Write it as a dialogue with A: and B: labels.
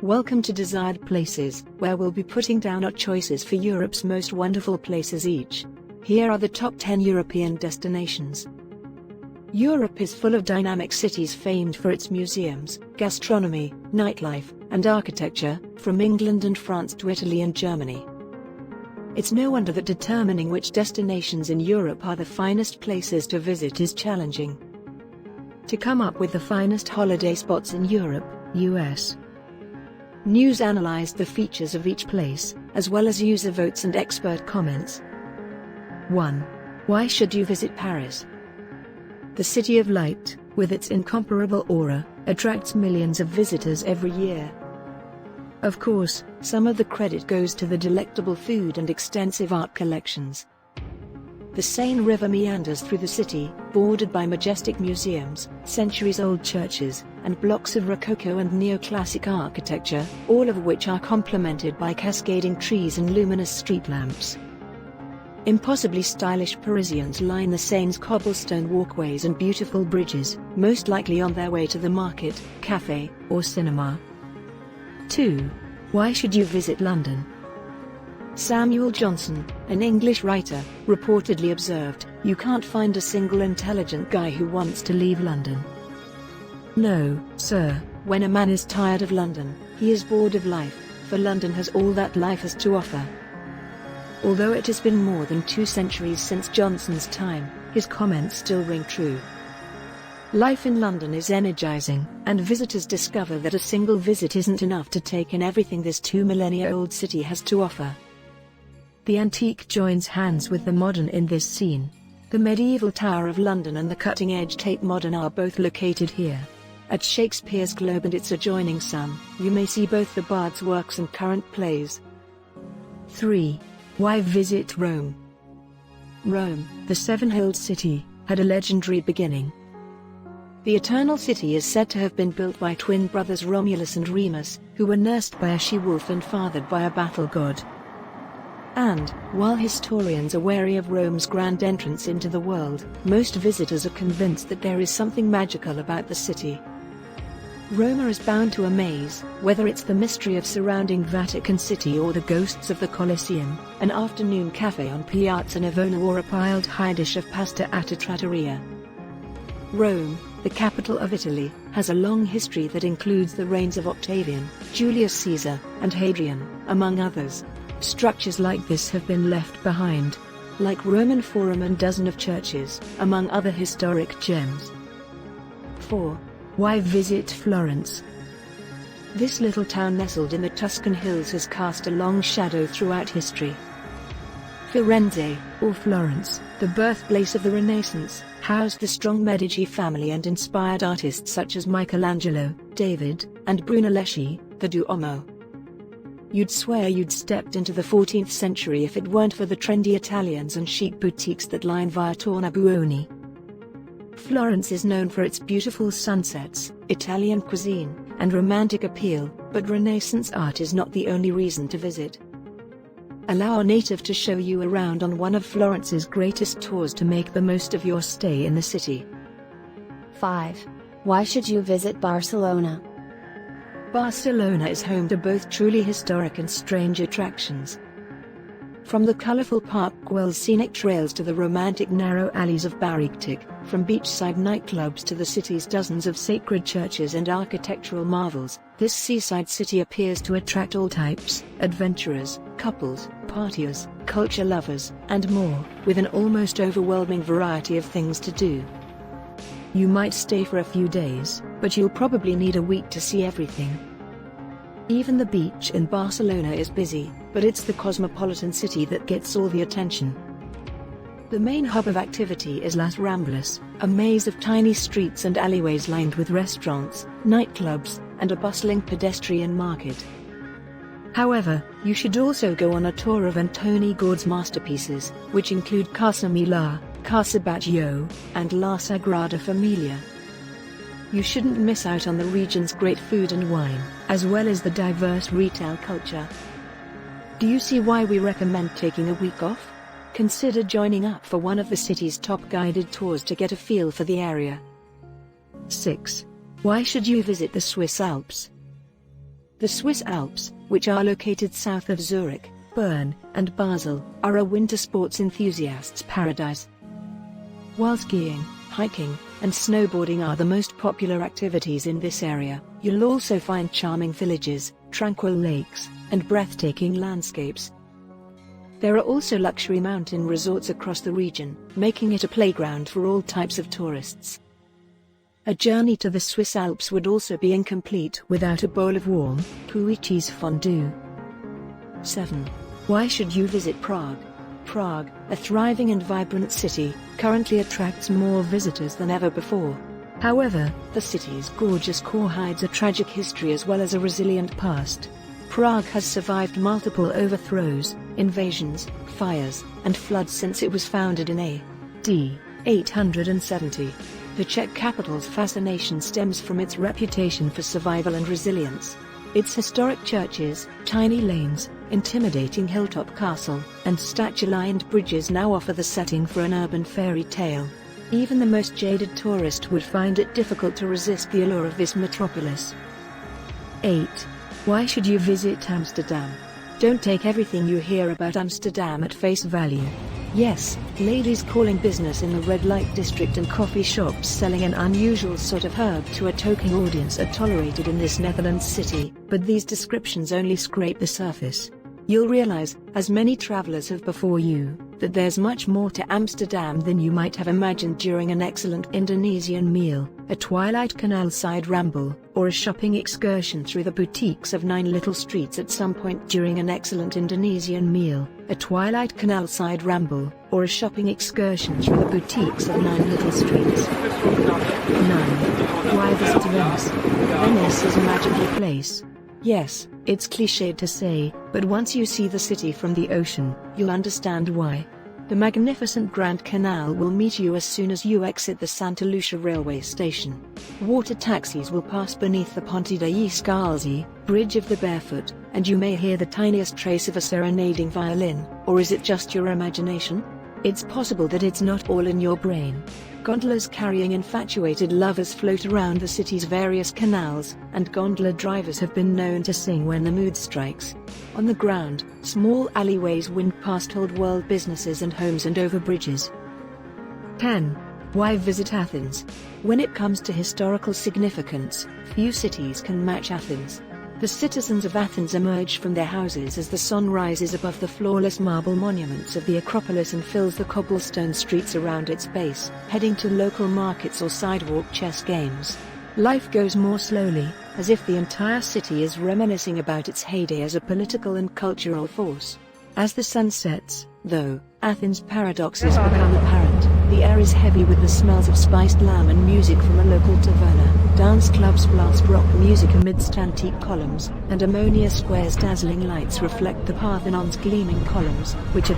A: Welcome to Desired Places, where we'll be putting down our choices for Europe's most wonderful places each. Here are the top 10 European destinations. Europe is full of dynamic cities famed for its museums, gastronomy, nightlife, and architecture, from England and France to Italy and Germany. It's no wonder that determining which destinations in Europe are the finest places to visit is challenging. To come up with the finest holiday spots in Europe, US. News analyzed the features of each place, as well as user votes and expert comments. 1. Why should you visit Paris? The City of Light, with its incomparable aura, attracts millions of visitors every year. Of course, some of the credit goes to the delectable food and extensive art collections. The Seine River meanders through the city, bordered by majestic museums, centuries-old churches, and blocks of Rococo and neoclassic architecture, all of which are complemented by cascading trees and luminous street lamps. Impossibly stylish Parisians line the Seine's cobblestone walkways and beautiful bridges, most likely on their way to the market, cafe, or cinema. 2. Why should you visit London? Samuel Johnson, an English writer, reportedly observed, "You can't find a single intelligent guy who wants to leave London." No, sir, when a man is tired of London, he is bored of life, for London has all that life has to offer. Although it has been more than 2 centuries since Johnson's time, his comments still ring true. Life in London is energizing, and visitors discover that a single visit isn't enough to take in everything this 2-millennia-old city has to offer. The antique joins hands with the modern in this scene. The medieval Tower of London and the cutting-edge Tate Modern are both located here. At Shakespeare's Globe and its adjoining Sun, you may see both the Bard's works and current plays. 3. Why visit Rome? Rome, the seven-hilled city, had a legendary beginning. The Eternal City is said to have been built by twin brothers Romulus and Remus, who were nursed by a she-wolf and fathered by a battle god. And, while historians are wary of Rome's grand entrance into the world, most visitors are convinced that there is something magical about the city. Roma is bound to amaze, whether it's the mystery of surrounding Vatican City or the ghosts of the Colosseum, an afternoon cafe on Piazza Navona or a piled high dish of pasta at a trattoria. Rome, the capital of Italy, has a long history that includes the reigns of Octavian, Julius Caesar, and Hadrian, among others. Structures like this have been left behind, like Roman Forum and dozens of churches, among other historic gems. 4. Why visit Florence? This little town nestled in the Tuscan hills has cast a long shadow throughout history. Firenze, or Florence, the birthplace of the Renaissance, housed the strong Medici family and inspired artists such as Michelangelo, David, and Brunelleschi, the Duomo. You'd swear you'd stepped into the 14th century if it weren't for the trendy Italians and chic boutiques that line Via Tornabuoni. Florence is known for its beautiful sunsets, Italian cuisine, and romantic appeal, but Renaissance art is not the only reason to visit. Allow a native to show you around on one of Florence's greatest tours to make the most of your stay in the city.
B: 5. Why should you visit Barcelona?
A: Barcelona is home to both truly historic and strange attractions. From the colorful Parc Güell's scenic trails to the romantic narrow alleys of Barricktic, from beachside nightclubs to the city's dozens of sacred churches and architectural marvels, this seaside city appears to attract all types: adventurers, couples, partiers, culture lovers, and more, with an almost overwhelming variety of things to do. You might stay for a few days, but you'll probably need a week to see everything. Even the beach in Barcelona is busy, but it's the cosmopolitan city that gets all the attention. The main hub of activity is Las Ramblas, a maze of tiny streets and alleyways lined with restaurants, nightclubs, and a bustling pedestrian market. However, you should also go on a tour of Antoni Gaudí's masterpieces, which include Casa Milà, Casa Batlló, and La Sagrada Familia. You shouldn't miss out on the region's great food and wine, as well as the diverse retail culture. Do you see why we recommend taking a week off? Consider joining up for one of the city's top guided tours to get a feel for the area. 6. Why should you visit the Swiss Alps? The Swiss Alps, which are located south of Zurich, Bern, and Basel, are a winter sports enthusiast's paradise. While skiing, hiking, and snowboarding are the most popular activities in this area, you'll also find charming villages, tranquil lakes, and breathtaking landscapes. There are also luxury mountain resorts across the region, making it a playground for all types of tourists. A journey to the Swiss Alps would also be incomplete without a bowl of warm, gooey cheese fondue. 7. Why should you visit Prague? Prague, a thriving and vibrant city, currently attracts more visitors than ever before. However, the city's gorgeous core hides a tragic history as well as a resilient past. Prague has survived multiple overthrows, invasions, fires, and floods since it was founded in A.D. 870. The Czech capital's fascination stems from its reputation for survival and resilience. Its historic churches, tiny lanes, intimidating hilltop castle, and statue-lined bridges now offer the setting for an urban fairy tale. Even the most jaded tourist would find it difficult to resist the allure of this metropolis. 8. Why should you visit Amsterdam? Don't take everything you hear about Amsterdam at face value. Yes, ladies calling business in the red light district and coffee shops selling an unusual sort of herb to a toking audience are tolerated in this Netherlands city, but these descriptions only scrape the surface. You'll realize, as many travelers have before you, that there's much more to Amsterdam than you might have imagined during an excellent Indonesian meal, a twilight canal-side ramble, or a shopping excursion through the boutiques of 9 little streets at some point during an excellent Indonesian meal, a twilight canal-side ramble, or a shopping excursion through the boutiques of 9 little streets. 9. Why visit Venice? Venice is a magical place. Yes, it's cliched to say, but once you see the city from the ocean, you'll understand why. The magnificent Grand Canal will meet you as soon as you exit the Santa Lucia railway station. Water taxis will pass beneath the Ponte degli Scalzi, Bridge of the Barefoot, and you may hear the tiniest trace of a serenading violin, or is it just your imagination? It's possible that it's not all in your brain. Gondolas carrying infatuated lovers float around the city's various canals, and gondola drivers have been known to sing when the mood strikes. On the ground, small alleyways wind past old-world businesses and homes and over bridges. 10. Why visit Athens? When it comes to historical significance, few cities can match Athens. The citizens of Athens emerge from their houses as the sun rises above the flawless marble monuments of the Acropolis and fills the cobblestone streets around its base, heading to local markets or sidewalk chess games. Life goes more slowly, as if the entire city is reminiscing about its heyday as a political and cultural force. As the sun sets, though, Athens' paradoxes become apparent. The air is heavy with the smells of spiced lamb and music from a local taverna. Dance clubs blast rock music amidst antique columns, and Ammonia Square's dazzling lights reflect the Parthenon's gleaming columns, which are